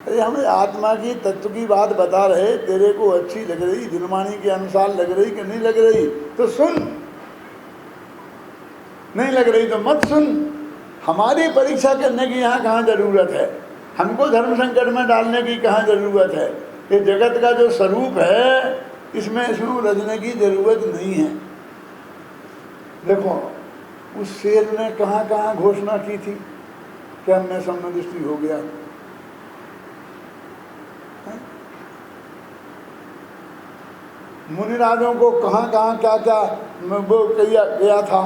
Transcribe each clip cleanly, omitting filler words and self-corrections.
अरे हमें आत्मा की तत्व की बात बता रहे, तेरे को अच्छी लग रही, दिनवाणी के अनुसार लग रही कि नहीं लग रही तो सुन, नहीं लग रही तो मत सुन। हमारी परीक्षा करने की यहाँ कहाँ जरूरत है, हमको धर्म संकट में डालने की कहाँ जरूरत है। ये जगत का जो स्वरूप है इसमें उलझने की जरूरत नहीं है। देखो उस शेर ने कहाँ कहाँ घोषणा की थी कि अब मैं सम्मदृष्टि हो गया। मुनिराजों को कहाँ कहाँ क्या क्या वो किया गया था।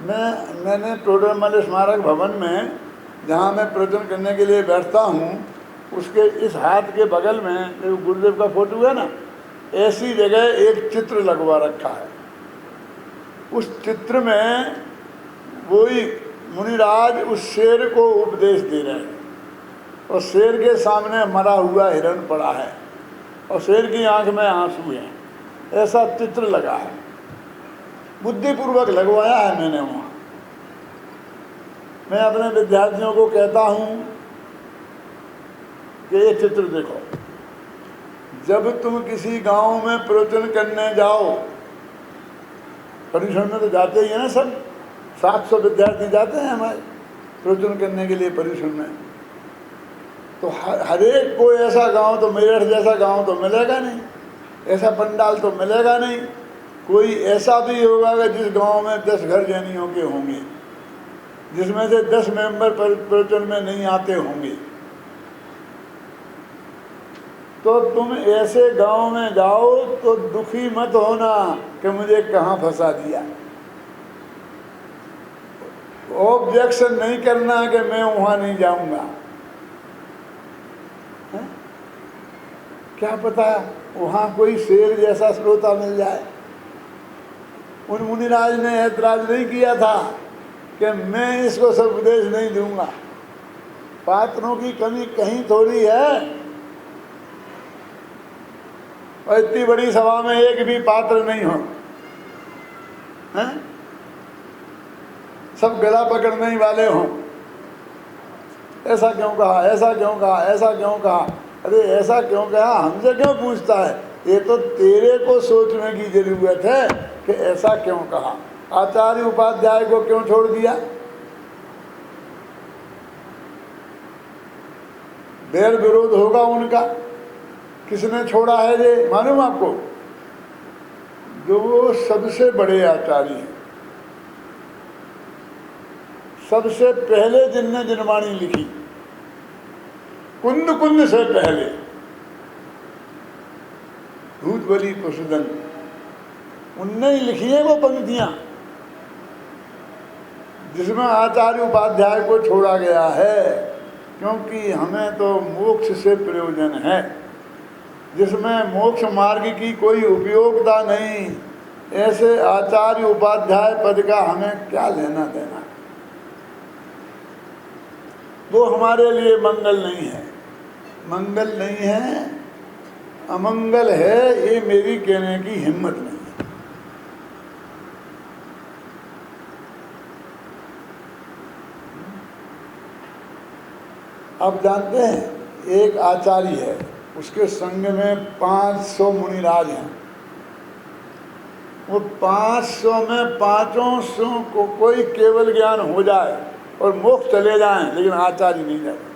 मैंने टोडरमल स्मारक भवन में जहाँ मैं प्रवचन करने के लिए बैठता हूँ, उसके इस हाथ के बगल में गुरुदेव का फोटो है ना, ऐसी जगह एक चित्र लगवा रखा है। उस चित्र में वही मुनिराज उस शेर को उपदेश दे रहे हैं और शेर के सामने मरा हुआ हिरण पड़ा है और शेर की आंख में आंसू हैं, ऐसा चित्र लगा है। बुद्धिपूर्वक लगवाया है मैंने वहाँ। मैं अपने विद्यार्थियों को कहता हूँ कि ये चित्र देखो, जब तुम किसी गांव में प्रवचन करने जाओ, परिसर में तो जाते ही है ना, सब 700 विद्यार्थी जाते हैं हमारे प्रवचन करने के लिए परिसर में, तो हर एक को ऐसा गांव तो मेरठ जैसा गांव तो मिलेगा नहीं, ऐसा पंडाल तो मिलेगा नहीं। कोई ऐसा भी होगा कि जिस गांव में 10 घर जैनियों के होंगे, जिसमें से 10 मेंबर प्रवचन में नहीं आते होंगे। तो तुम ऐसे गांव में जाओ तो दुखी मत होना कि मुझे कहाँ फंसा दिया। ऑब्जेक्शन नहीं करना कि मैं वहाँ नहीं जाऊँगा। क्या पता वहाँ कोई शेर जैसा श्रोता मिल जाए। उन मुनिराज ने ऐतराज नहीं किया था कि मैं इसको सब उपदेश नहीं दूंगा। पात्रों की कमी कहीं थोड़ी है, और इतनी बड़ी सभा में एक भी पात्र नहीं हो, हैं? सब गला पकड़ने वाले हों। ऐसा क्यों कहा, ऐसा क्यों कहा, ऐसा क्यों कहा। अरे ऐसा क्यों कहा हमसे क्यों पूछता है, ये तो तेरे को सोचने की जरूरत है कि ऐसा क्यों कहा। आचार्य उपाध्याय को क्यों छोड़ दिया। बैर विरोध होगा उनका, किसने छोड़ा है ये मालूम आपको? जो सबसे बड़े आचार्य हैं, सबसे पहले जिनने जिनवाणी लिखी, कुंद कुंद से पहले भूतबली कुशदन, उनने ही लिखी है वो पंक्तियां जिसमें आचार्य उपाध्याय को छोड़ा गया है। क्योंकि हमें तो मोक्ष से प्रयोजन है, जिसमें मोक्ष मार्ग की कोई उपयोगिता नहीं, ऐसे आचार्य उपाध्याय पद का हमें क्या लेना देना। वो हमारे लिए मंगल नहीं है, मंगल नहीं है, अमंगल है, ये मेरी कहने की हिम्मत नहीं है। आप जानते हैं एक आचार्य है, उसके संग में 500 मुनिराज हैं। वो 500 में 500 को कोई केवल ज्ञान हो जाए और मोक्ष चले जाएं, लेकिन आचार्य नहीं जाते।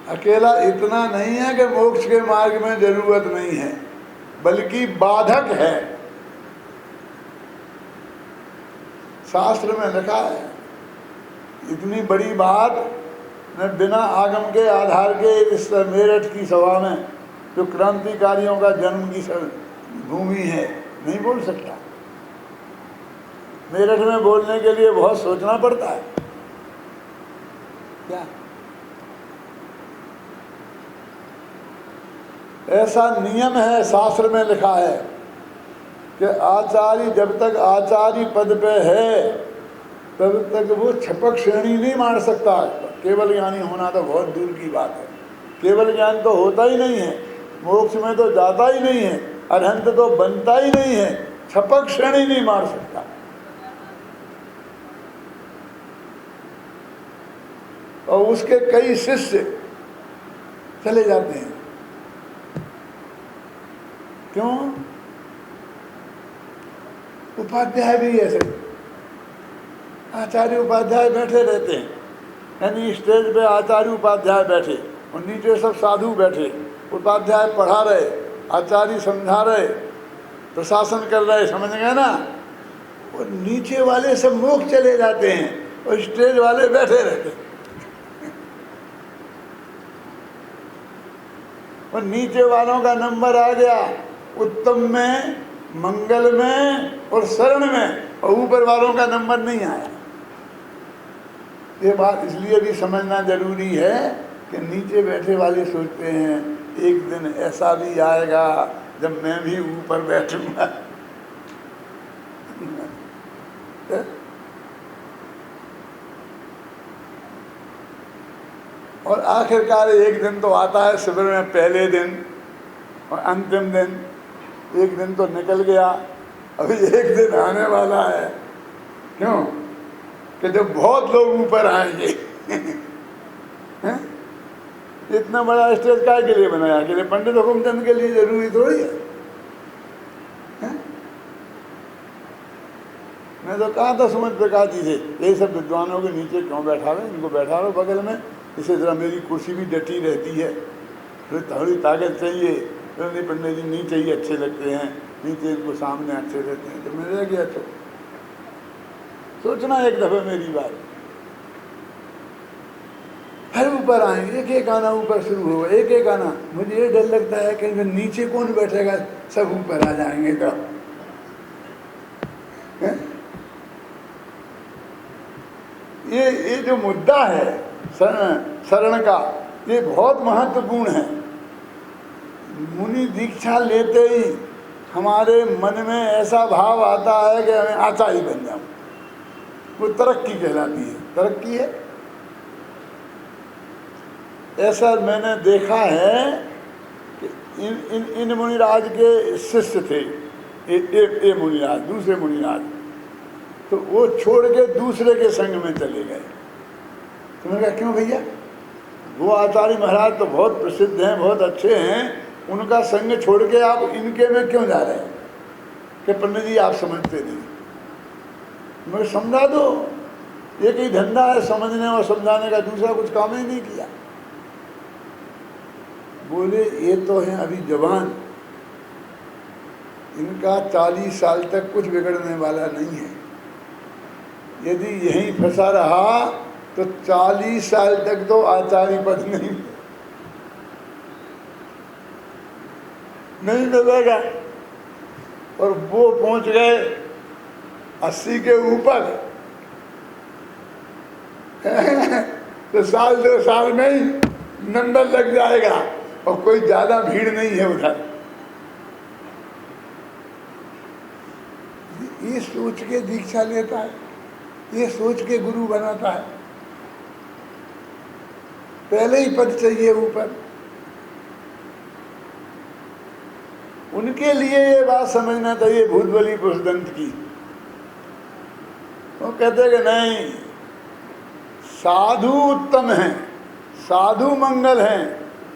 अकेला इतना नहीं है कि मोक्ष के मार्ग में जरूरत नहीं है, बल्कि बाधक है। शास्त्र में लिखा है, इतनी बड़ी बात मैं बिना आगम के आधार के इस मेरठ की सभा में, जो क्रांतिकारियों का जन्म की भूमि है, नहीं बोल सकता। मेरठ में बोलने के लिए बहुत सोचना पड़ता है। क्या ऐसा नियम है, शास्त्र में लिखा है कि आचार्य जब तक आचार्य पद पे है तब तक वो छपक श्रेणी नहीं मार सकता। केवल ज्ञानी होना तो बहुत दूर की बात है। केवल ज्ञान तो होता ही नहीं है, मोक्ष में तो जाता ही नहीं है, अरहंत तो बनता ही नहीं है, छपक श्रेणी नहीं मार सकता। और उसके कई शिष्य चले जाते हैं। क्यों? उपाध्याय भी ऐसे, आचार्य उपाध्याय बैठे रहते हैं, यानी स्टेज पे आचार्य उपाध्याय बैठे और नीचे सब साधु बैठे। उपाध्याय पढ़ा रहे, आचार्य समझा रहे, प्रशासन कर रहे, समझ गए ना। और नीचे वाले सब मोक्ष चले जाते हैं और स्टेज वाले बैठे रहते हैं। और नीचे वालों का नंबर आ गया उत्तम में, मंगल में और शरण में, और ऊपर वालों का नंबर नहीं आया। ये बात इसलिए भी समझना जरूरी है कि नीचे बैठे वाले सोचते हैं एक दिन ऐसा भी आएगा जब मैं भी ऊपर बैठूंगा। और आखिरकार एक दिन तो आता है शिविर में, पहले दिन और अंतिम दिन। एक दिन तो निकल गया, अभी एक दिन आने वाला है। क्यों? कि जब बहुत लोग ऊपर आएंगे। इतना बड़ा स्टेज काय के लिए बनाया? के लिए पंडित हुकुमचंद के लिए? जरूरी थोड़ी है। मैं तो कहा था सुमन प्रकाश जी से, ये सब विद्वानों के नीचे क्यों बैठा रहे, इनको बैठा लो बगल में, इससे जरा मेरी कुर्सी भी डटी रहती है, फिर थोड़ी ताकत चाहिए। फिर नहीं पंडित जी नहीं चाहिए, अच्छे लगते हैं नीचे, इनको सामने अच्छे रहते हैं। तो मैं रह गया। तो सोचना एक दफे मेरी बात, हर ऊपर आएंगे, एक एक आना ऊपर शुरू होगा, एक एक आना। मुझे ये डर लगता है कि नीचे कौन बैठेगा, सब ऊपर आ जाएंगे। तो ये जो मुद्दा है शरण का, ये बहुत महत्वपूर्ण है। मुनि दीक्षा लेते ही हमारे मन में ऐसा भाव आता है कि हमें आचार्य बन जाऊं। वो तरक्की कहलाती है, तरक्की है। ऐसा मैंने देखा है कि इन मुनिराज के शिष्य थे, ए मुनिराज, दूसरे मुनिराज, तो वो छोड़ के दूसरे के संग में चले गए। तो मैंने कहा क्यों भैया? वो आचार्य महाराज तो बहुत प्रसिद्ध हैं, बहुत अच्छे हैं, उनका संग छोड़ के आप इनके में क्यों जा रहे हैं? कि पंडित जी आप समझते नहीं। मैं समझा दो, एक ही धंधा है समझने और समझाने का, दूसरा कुछ काम ही नहीं किया। बोले ये तो हैं अभी जवान, इनका 40 साल तक कुछ बिगड़ने वाला नहीं है। यदि यहीं फंसा रहा तो 40 साल तक तो आचार्य पद नहीं मिलेगा। और वो पहुंच गए 80 के ऊपर। तो साल 2 साल में ही नंबर लग जाएगा, और कोई ज्यादा भीड़ नहीं है उधर। ये सोच के दीक्षा लेता है, ये सोच के गुरु बनाता है। पहले ही पद चाहिए ऊपर। उनके लिए ये बात समझना चाहिए भूतबली पुरुषदंत की। वो कहते कि नहीं, साधु उत्तम हैं, साधु मंगल हैं,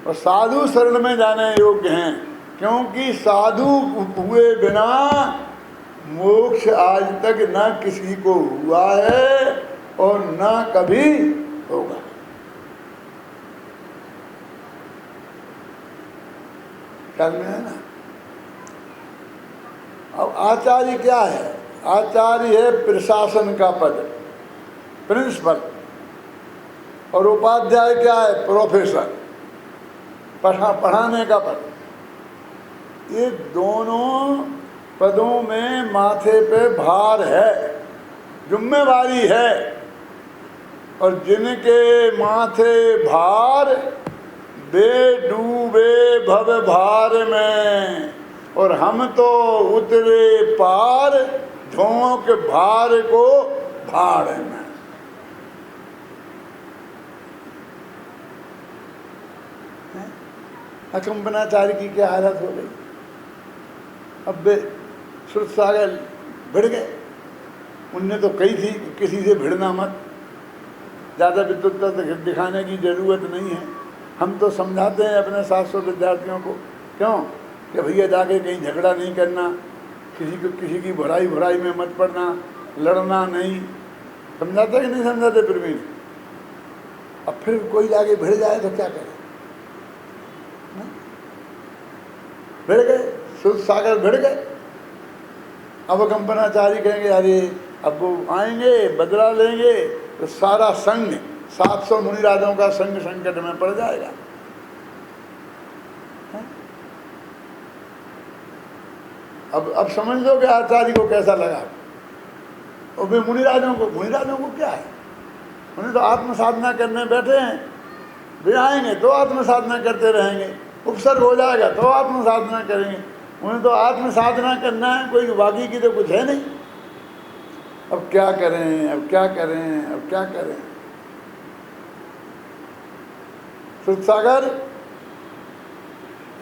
और साधु शरण में जाने योग्य हैं, क्योंकि साधु हुए बिना मोक्ष आज तक न किसी को हुआ है और न कभी होगा। करना है ना। अब आचार्य क्या है? आचार्य है प्रशासन का पद, प्रिंसिपल, और उपाध्याय क्या है? प्रोफेसर, पढ़ाने का पद। ये दोनों पदों में माथे पे भार है, जिम्मेवारी है। और जिनके माथे भार, वे डूबे भव भार में, और हम तो उतरे पार झोंक भार को भाड़ में। अकंपनाचार्य की क्या हालत हो गई? अब वे श्रुत सागर भिड़ गए। उनने तो कही थी किसी से भिड़ना मत, ज़्यादा विद्वत्ता दिखाने की ज़रूरत नहीं है। हम तो समझाते हैं अपने 700 विद्यार्थियों को, क्यों कि भैया जाके कहीं झगड़ा नहीं करना, किसी की बुराई में मत पड़ना, लड़ना नहीं। समझाते कि नहीं समझाते प्रवीण? अब फिर कोई जाके भिड़ जाए तो क्या करे? भिड़ गए, शुद्ध सागर भिड़ गए। अब कंपनाचारी कहेंगे अरे अब वो आएंगे बदला लेंगे तो सारा संघ 700 मुनिराजों का संघ संकट में पड़ जाएगा। अब समझ लो कि आचार्य को कैसा लगा। और वे मुनिराजों को क्या है, उन्हें तो आत्म साधना करने बैठे हैं। वे आएंगे तो आत्म साधना करते रहेंगे, उपसर्ग हो जाएगा तो आत्म साधना करेंगे। उन्हें तो आत्म साधना करना है, कोई बाकी की तो कुछ है नहीं। अब क्या करें, अब क्या करें, अब क्या करें? सुखसागर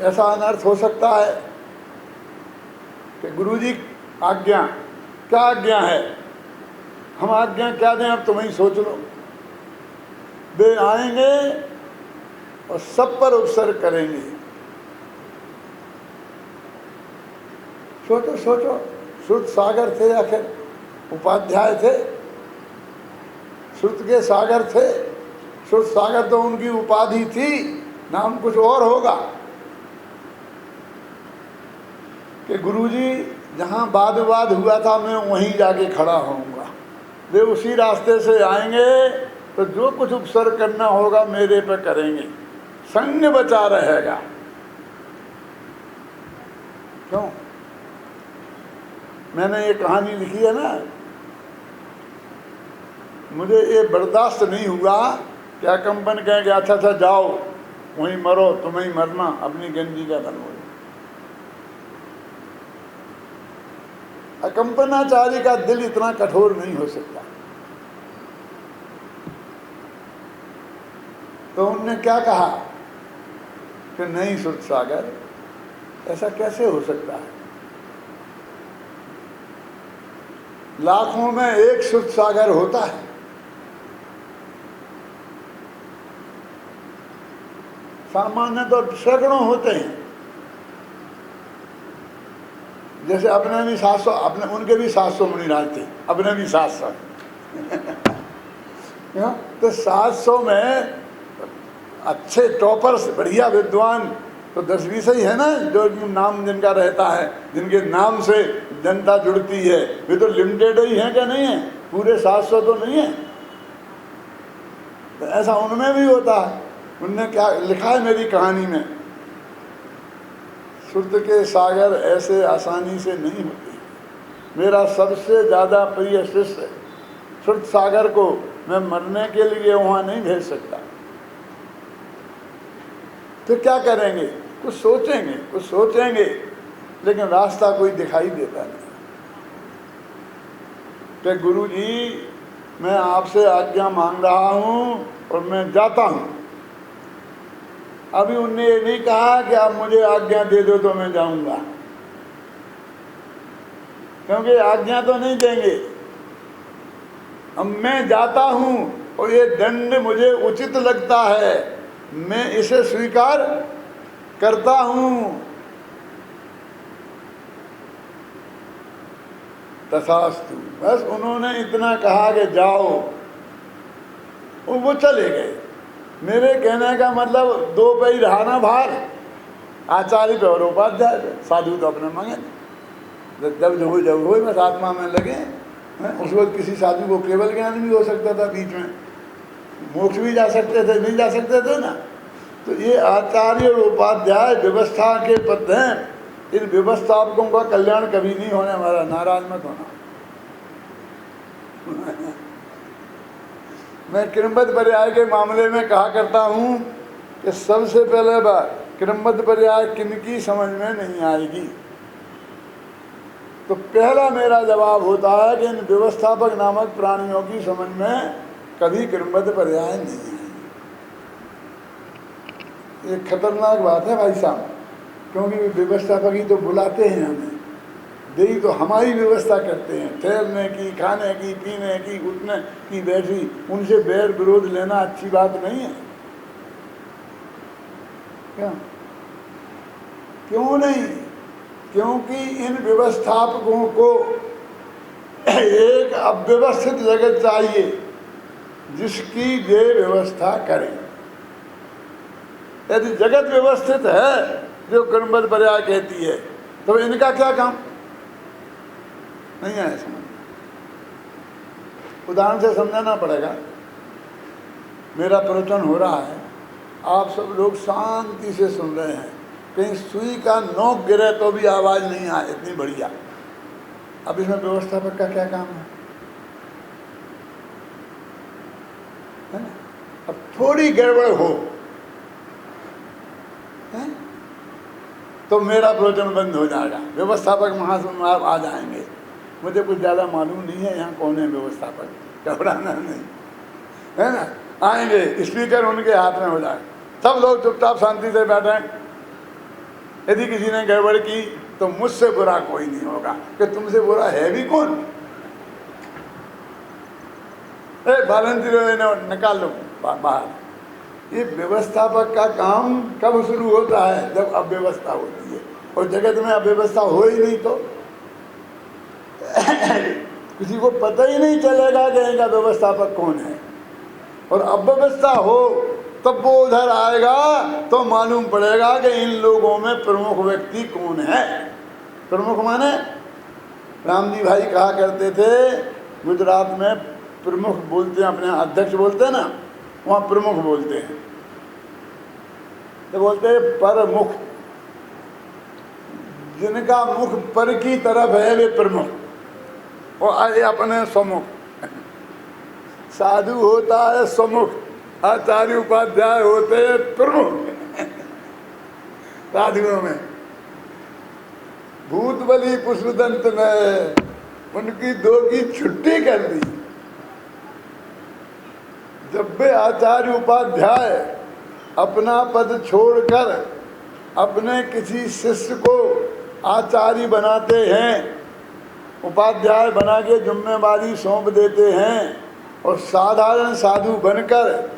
ऐसा अनर्थ हो सकता है कि गुरुजी आज्ञा, क्या आज्ञा है, हम आज्ञा क्या दें अब तुम ही सोच लो। वे आएंगे और सब पर उपसर्ग करेंगे। सोचो सोचो, श्रुत सागर थे, आखिर उपाध्याय थे, श्रुत के सागर थे। श्रुत सागर तो उनकी उपाधि थी, नाम कुछ और होगा। कि गुरुजी जहाँ वाद विवाद हुआ था मैं वहीं जाके खड़ा होऊंगा, वे उसी रास्ते से आएंगे तो जो कुछ उपसर्ग करना होगा मेरे पे करेंगे, संग बचा रहेगा। क्यों? मैंने ये कहानी लिखी है ना, मुझे ये बर्दाश्त नहीं हुआ कि कंपन कहें कि अच्छा जाओ वहीं मरो, तुम्हें ही मरना, अपनी गंजी का बनो। अकंपनाचारी का दिल इतना कठोर नहीं हो सकता। तो उनने क्या कहा कि नहीं श्रुत सागर, ऐसा कैसे हो सकता है? लाखों में एक श्रुत सागर होता है। सामान्य तो सैकड़ों होते हैं। जैसे अपने भी 700, अपने उनके भी 700 मुनिराज थे, अपने भी 700 तो 700 में अच्छे टॉपर्स, बढ़िया विद्वान तो 10-20 ही है ना, जो नाम जिनका रहता है, जिनके नाम से जनता जुड़ती है। वे तो लिमिटेड ही हैं क्या नहीं है, पूरे 700 तो नहीं है। तो ऐसा उनमें भी होता है। उनने क्या लिखा है मेरी कहानी में, श्रुत के सागर ऐसे आसानी से नहीं होते। मेरा सबसे ज़्यादा प्रिय शिष्य श्रुत सागर को मैं मरने के लिए वहाँ नहीं भेज सकता। तो क्या करेंगे? कुछ सोचेंगे, लेकिन रास्ता कोई दिखाई देता नहीं। कि गुरु जी मैं आपसे आज्ञा मांग रहा हूँ और मैं जाता हूँ। अभी उनने ये नहीं कहा कि आप मुझे आज्ञा दे दो तो मैं जाऊंगा, क्योंकि आज्ञा तो नहीं देंगे। अब मैं जाता हूं और ये दंड मुझे उचित लगता है, मैं इसे स्वीकार करता हूं। तथास्तु, बस उन्होंने इतना कहा कि जाओ, और वो चले गए। मेरे कहने का मतलब दो पे ही रहा ना भार, आचार्य पे और उपाध्याय पे। साधु तो अपने मंगे, जब हो बस आत्मा में लगे। उस वक्त किसी साधु को केवल ज्ञान भी हो सकता था, बीच में मोक्ष भी जा सकते थे, नहीं जा सकते थे ना। तो ये आचार्य और उपाध्याय व्यवस्था के पद हैं। इन व्यवस्थापकों का कल्याण कभी नहीं होने वाला, नाराज मत होना। मैं क्रमबद्ध पर्याय के मामले में कहा करता हूँ कि सबसे पहले बात क्रमबद्ध पर्याय किनकी समझ में नहीं आएगी, तो पहला मेरा जवाब होता है कि इन व्यवस्थापक नामक प्राणियों की समझ में कभी क्रमबद्ध पर्याय नहीं आएगी। ये खतरनाक बात है भाई साहब, क्योंकि व्यवस्थापक ही तो बुलाते हैं हमें, देही तो हमारी व्यवस्था करते हैं, ठहरने की, खाने की, पीने की, उठने की, बैठी। उनसे बैर विरोध लेना अच्छी बात नहीं है क्या? क्यों नहीं? क्योंकि इन व्यवस्थापकों को एक अव्यवस्थित जगत चाहिए जिसकी वे व्यवस्था करें। यदि जगत व्यवस्थित है जो कर्मबद्ध पर्याय कहती है, तो इनका क्या काम? नहीं है समझ। उदाहरण से समझाना पड़ेगा। मेरा प्रवचन हो रहा है, आप सब लोग शांति से सुन रहे हैं, कहीं सुई का नोक गिरे तो भी आवाज़ नहीं आए, इतनी बढ़िया। अब इसमें व्यवस्थापक का क्या काम है ना? अब थोड़ी गड़बड़ हो है? तो मेरा प्रवचन बंद हो जाएगा, व्यवस्थापक महाशय आ जाएंगे। मुझे कुछ ज़्यादा मालूम नहीं है यहाँ कौन है व्यवस्थापक, घबराना नहीं है ना। आएंगे, स्पीकर उनके हाथ में हो जाए, सब लोग चुपचाप शांति से बैठे। यदि किसी ने गड़बड़ की तो मुझसे बुरा कोई नहीं होगा, कि तुमसे बुरा है भी कौन? वॉलंटियर निकाल लो बाहर। ये व्यवस्थापक का काम कब शुरू होता है? जब अव्यवस्था होती है, और जगत में अव्यवस्था हो ही नहीं तो किसी को पता ही नहीं चलेगा कि इनका व्यवस्थापक कौन है। और अव्यवस्था हो तब वो उधर आएगा तो मालूम पड़ेगा कि इन लोगों में प्रमुख व्यक्ति कौन है। प्रमुख माने राम जी भाई कहा करते थे, गुजरात में प्रमुख बोलते हैं, अपने अध्यक्ष बोलते हैं ना, वहाँ प्रमुख बोलते हैं। तो बोलते हैं परमुख, जिनका मुख पर की तरफ है वे प्रमुख, और आए अपने सम्मुख। साधु होता है सम्मुख, आचार्य उपाध्याय होते हैं प्रमुख। साधुओं में भूत बलि पुष्पदंत ने उनकी 2 की छुट्टी कर दी। जब वे आचार्य उपाध्याय अपना पद छोड़कर अपने किसी शिष्य को आचार्य बनाते हैं, उपाध्याय बना के जिम्मेवारी सौंप देते हैं, और साधारण साधु बनकर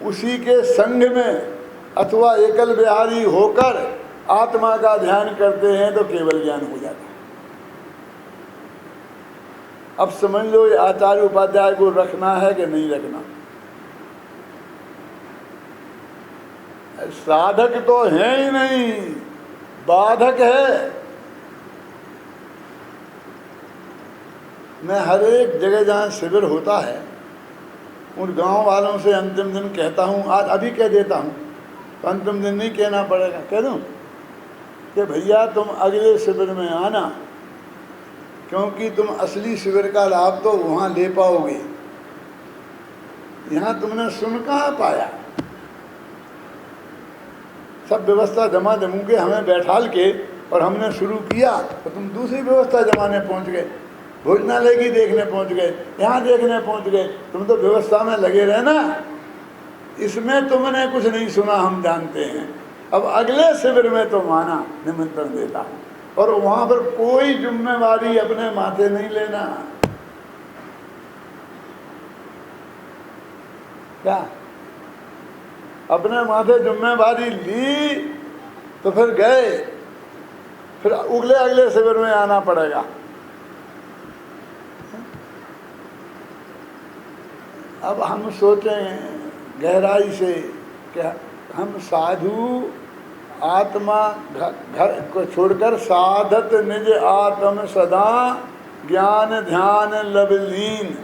उसी के संग में अथवा एकल विहारी होकर आत्मा का ध्यान करते हैं, तो केवल ज्ञान हो जाता है। अब समझ लो ये आचार्य उपाध्याय को रखना है कि नहीं रखना। साधक तो है ही नहीं, बाधक है। मैं हर एक जगह जहाँ शिविर होता है उन गांव वालों से अंतिम दिन कहता हूँ, आज अभी कह देता हूँ, तो अंतिम दिन नहीं कहना पड़ेगा, कह दूँ कि भैया तुम अगले शिविर में आना, क्योंकि तुम असली शिविर का लाभ तो वहाँ ले पाओगे, यहाँ तुमने सुन कहाँ पाया। सब व्यवस्था जमा जमू के हमें बैठाल के और हमने शुरू किया, तो तुम दूसरी व्यवस्था जमाने पहुँच गए, भोजनालय की देखने पहुंच गए, यहाँ देखने पहुंच गए। तुम तो व्यवस्था में लगे रहे ना, इसमें तुमने कुछ नहीं सुना, हम जानते हैं। अब अगले शिविर में तो माना निमंत्रण देता हूँ, और वहाँ पर कोई जिम्मेवारी अपने माथे नहीं लेना। क्या अपने माथे जिम्मेवारी ली तो फिर गए, फिर अगले शिविर में आना पड़ेगा। अब हम सोचें गहराई से, क्या हम साधु आत्मा घर को छोड़कर साधत निज आत्म सदा ज्ञान ध्यान लवलीन,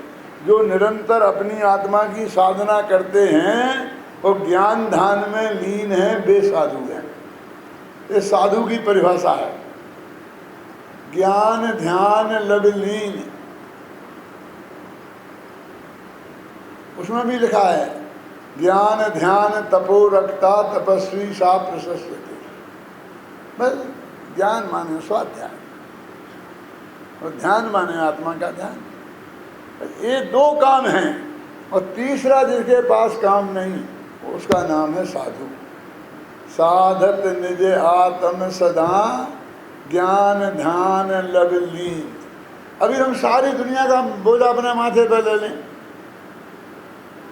जो निरंतर अपनी आत्मा की साधना करते हैं और ज्ञान ध्यान में लीन हैं, वे साधु हैं। ये साधु की परिभाषा है, ज्ञान ध्यान लवलीन। उसमें भी लिखा है ज्ञान ध्यान तपो रखता तपस्वी सा प्रशस्यते। बस ज्ञान माने स्वाध्याय और ध्यान माने आत्मा का ध्यान। ये 2 काम हैं, और तीसरा जिसके पास काम नहीं उसका नाम है साधु। साधत निज आत्म सदा ज्ञान ध्यान लग लीन। अभी हम सारी दुनिया का बोझ अपने माथे पर ले लें,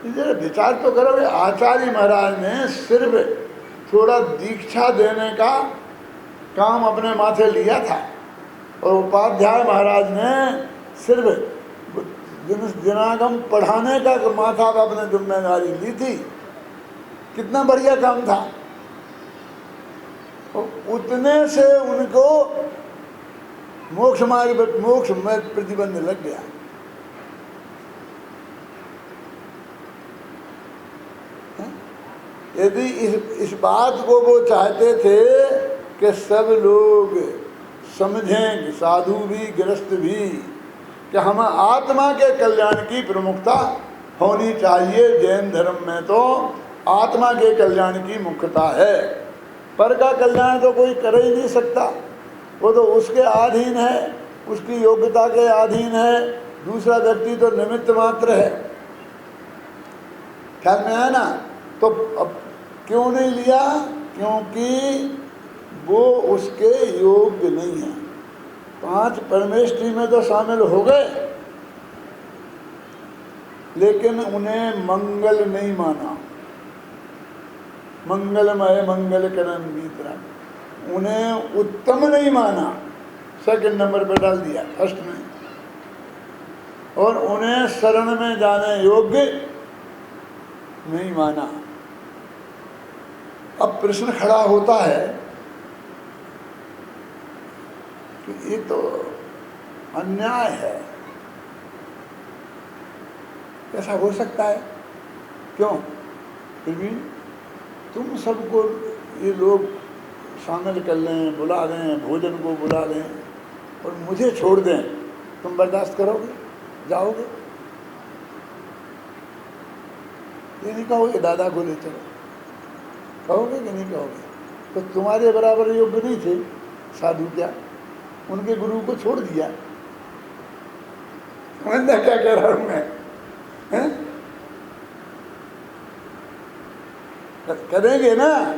जरा विचार तो करोगे। आचार्य महाराज ने सिर्फ थोड़ा दीक्षा देने का काम अपने माथे लिया था, और उपाध्याय महाराज ने सिर्फ जनागम पढ़ाने का माथा पर अपने जिम्मेदारी ली थी। कितना बढ़िया काम था। उतने से उनको मोक्ष मार्ग मोक्ष में प्रतिबंध लग गया। यदि इस बात को वो चाहते थे कि सब लोग समझें, साधु भी गृहस्थ भी, कि हम आत्मा के कल्याण की प्रमुखता होनी चाहिए। जैन धर्म में तो आत्मा के कल्याण की मुख्यता है, पर का कल्याण तो कोई कर ही नहीं सकता, वो तो उसके अधीन है, उसकी योग्यता के अधीन है। दूसरा व्यक्ति तो निमित्त मात्र है। ख्याल में आया ना? तो अब क्यों नहीं लिया? क्योंकि वो उसके योग्य नहीं है। 5 परमेष्ठी में तो शामिल हो गए, लेकिन उन्हें मंगल नहीं माना। मंगलमय मंगल करन वितरण, उन्हें उत्तम नहीं माना, सेकंड नंबर पर डाल दिया, फर्स्ट में। और उन्हें शरण में जाने योग्य नहीं माना। अब प्रश्न खड़ा होता है कि ये तो अन्याय है, ऐसा हो सकता है? क्यों? फिर भी तुम सबको ये लोग शामिल कर लें, बुला लें, भोजन को बुला लें, और मुझे छोड़ दें, तुम बर्दाश्त करोगे? जाओगे? ये नहीं कहोगे दादा को ले चलो? कहोगे कि नहीं कहोगे? तो तुम्हारे बराबर योग्य नहीं थे साधु, क्या उनके गुरु को छोड़ दिया? समझना क्या कह रहा हूं मैं? करेंगे ना?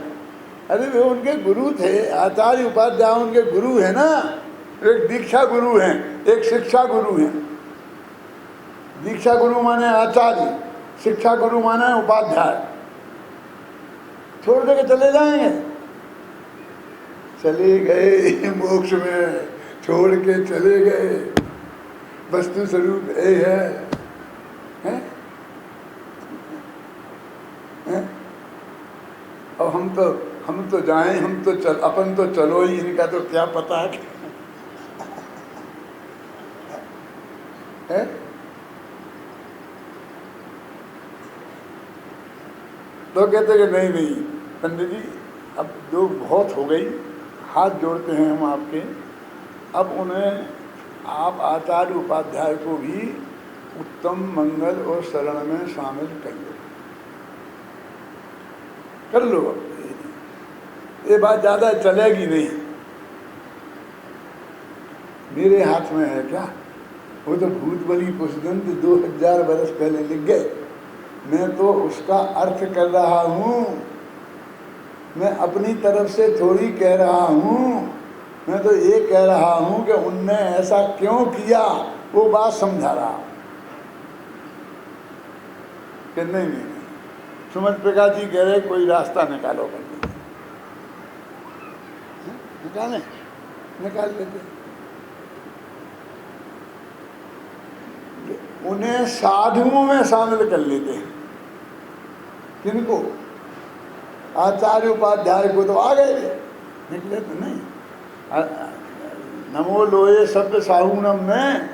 अरे वे उनके गुरु थे, आचार्य उपाध्याय उनके गुरु है ना। एक दीक्षा गुरु हैं, एक शिक्षा गुरु हैं। दीक्षा गुरु माने आचार्य, शिक्षा गुरु माने उपाध्याय। छोड़ दे के चले जाएंगे? चले गए मोक्ष में, छोड़ के चले गए। वस्तु स्वरूप ये है, हैं? और हम तो जाएं, हम तो चल, अपन तो चलो ही, इनका तो क्या पता है? तो कहते कि नहीं पंडित जी, अब जो बहुत हो गई, हाथ जोड़ते हैं हम आपके। अब उन्हें आप आचार्य उपाध्याय को भी उत्तम मंगल और शरण में शामिल कर लो। ये बात ज़्यादा चलेगी नहीं, मेरे हाथ में है क्या? वो तो भूत बली पुष्पदंत 2000 वर्ष पहले लिख गए। मैं तो उसका अर्थ कर रहा हूँ, मैं अपनी तरफ से थोड़ी कह रहा हूँ। मैं तो ये कह रहा हूँ कि उनने ऐसा क्यों किया, वो बात समझा रहा हूँ। कि नहीं, सुमन प्रकाश जी कह रहे कोई रास्ता निकालो, बंदी निकाल लेते। उन्हें साधुओं में शामिल कर लेते हैं। किनको? आचार्य उपाध्याय को तो आ गए थे, निकले तो नहीं। नमो लोये शब्द साहूनम में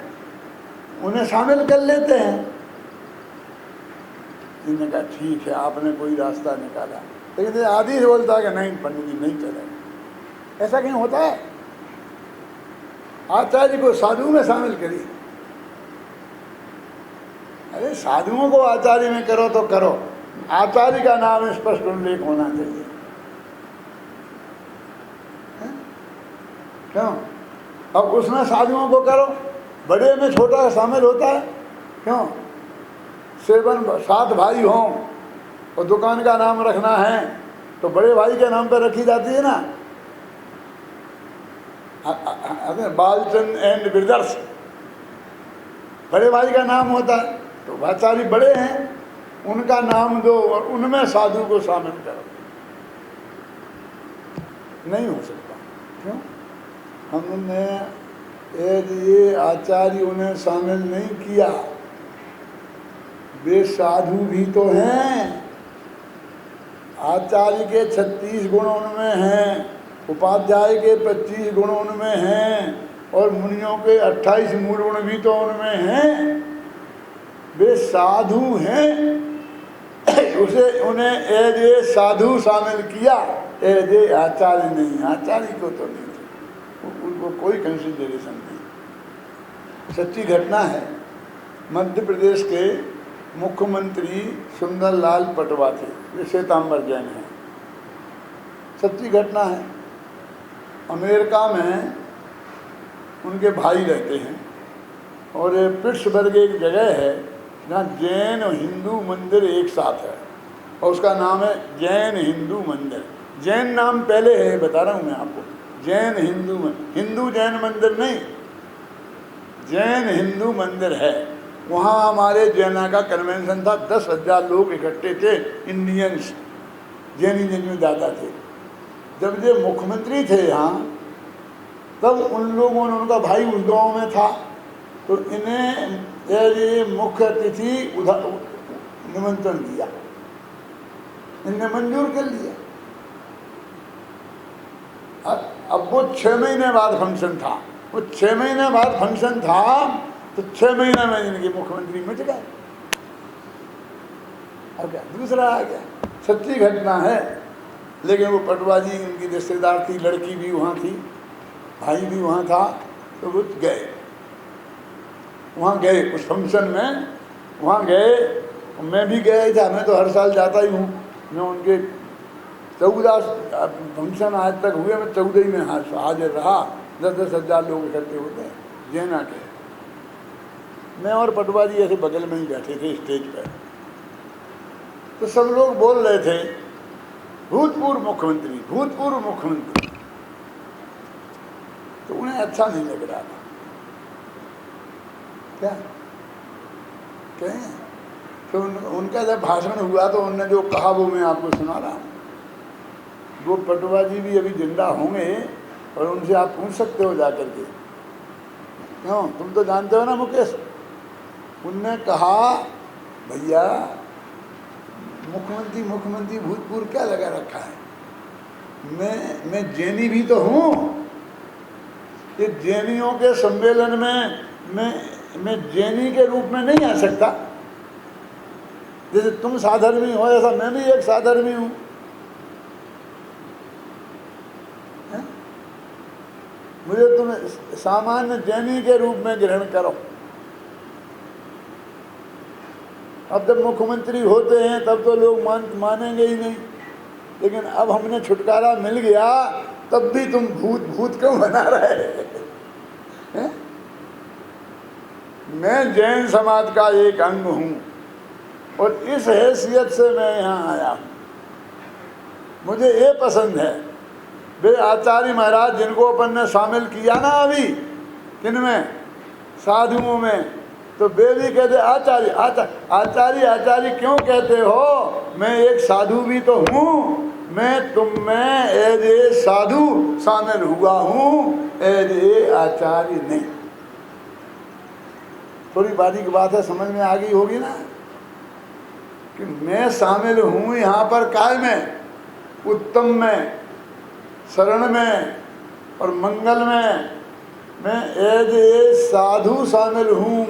उन्हें शामिल कर लेते हैं। इन्होंने कहा ठीक है, आपने कोई रास्ता निकाला, लेकिन आदि से बोलता है कि नहीं पंडित जी नहीं चलेगा। ऐसा कहीं होता है? आचार्य को साधु में शामिल करिए। अरे साधुओं को आचार्य में करो तो करो, आचार्य का नाम स्पष्ट उल्लेख होना चाहिए। क्यों? अब उसमें साधुओं को करो, बड़े में छोटा शामिल होता है। क्यों? 7 भाई हों और दुकान का नाम रखना है तो बड़े भाई के नाम पर रखी जाती है ना। बालचंद एंड ब्रदर्स, बड़े भाई का नाम होता है, तो आचार्य बड़े हैं, उनका नाम दो और उनमें साधु को शामिल करो। नहीं हो सकता। क्यों? हमने ये आचार्य उन्हें शामिल नहीं किया, वे साधु भी तो हैं। आचार्य के 36 गुण उनमें हैं, उपाध्याय के 25 गुण उनमें हैं, और मुनियों के 28 मूल गुण भी तो उनमें हैं। वे साधु हैं, उसे उन्हें एज ए साधु शामिल किया, एज ए आचार्य नहीं। आचार्य को तो नहीं, उनको कोई कंसिडरेशन नहीं। सच्ची घटना है, मध्य प्रदेश के मुख्यमंत्री सुंदरलाल पटवा थे, वे श्वेतांबर जैन हैं। सच्ची घटना है। अमेरिका में उनके भाई रहते हैं, और पिट्सबर्ग एक जगह है जहाँ जैन और हिंदू मंदिर एक साथ है, और उसका नाम है जैन हिंदू मंदिर। जैन नाम पहले है, बता रहा हूँ मैं आपको, जैन हिंदू मंदिर, हिंदू जैन मंदिर नहीं, जैन हिंदू मंदिर है। वहाँ हमारे जैना का कन्वेंशन था, 10,000 लोग इकट्ठे थे, इंडियंस, जैनिज्म में ज़्यादा थे। जब ये मुख्यमंत्री थे यहाँ, तब उन लोगों ने, उनका भाई उस गाँव में था, तो इन्हें ये मुख्य अतिथि उधर निमंत्रण दिया, इनने मंजूर कर लिया। अब वो 6 महीने बाद फंक्शन था, वो 6 महीने बाद फंक्शन था, तो 6 महीने में इनके मुख्यमंत्री मिट गए। अब क्या दूसरा आ गया। सच्ची घटना है। लेकिन वो पटवा जी, उनकी रिश्तेदार थी, लड़की भी वहाँ थी, भाई भी वहाँ था, तो वो गए, वहाँ गए उस फंक्शन में, वहाँ गए। मैं भी गया ही था, मैं तो हर साल जाता ही हूँ। मैं उनके 14 फंक्शन आज तक हुए, मैं 14 ही में हाजिर रहा। 10-10 हज़ार लोग इकट्ठे होते हैं जैना के। मैं और पटवा जी ऐसे बगल में ही बैठे थे स्टेज पर, तो सब लोग बोल रहे थे भूतपूर्व मुख्यमंत्री, भूतपूर्व मुख्यमंत्री। तो उन्हें अच्छा नहीं लग रहा था। क्या कहें? तो उनका जब भाषण हुआ तो उन्होंने जो कहा वो मैं आपको सुना रहा हूँ। वो पटवा जी भी अभी जिंदा होंगे, और उनसे आप पूछ सकते हो जाकर के। क्यों? तुम तो जानते हो ना मुकेश। उनने कहा, भैया मुख्यमंत्री मुख्यमंत्री भूतपूर्व क्या लगा रखा है? मैं जैनी भी तो हूँ। ये जैनियों के सम्मेलन में मैं जैनी के रूप में नहीं आ सकता। जैसे तुम साधर्मी हो, ऐसा मैं भी एक साधर्मी हूँ। मुझे तुम सामान्य जैनी के रूप में ग्रहण करो। अब जब मुख्यमंत्री होते हैं तब तो लोग मानेंगे ही नहीं, लेकिन अब हमने छुटकारा मिल गया, तब भी तुम भूत भूत क्यों बना रहे हैं? मैं जैन समाज का एक अंग हूँ, और इस हैसियत से मैं यहाँ आया हूँ। मुझे ये पसंद है, वे आचार्य महाराज जिनको अपन ने शामिल किया ना अभी, किनमें? साधुओं में, तो वे भी कहते आचार्य आचार्य आचार्य क्यों कहते हो? मैं एक साधु भी तो हूँ, मैं तुम में एज ए साधु शामिल हुआ हूँ, एज ए आचार्य नहीं। थोड़ी बारीक बात है, समझ में आ गई होगी ना कि मैं शामिल हूँ यहाँ पर काय में? उत्तम में, शरण में और मंगल में। मैं एज ए साधु शामिल हूँ,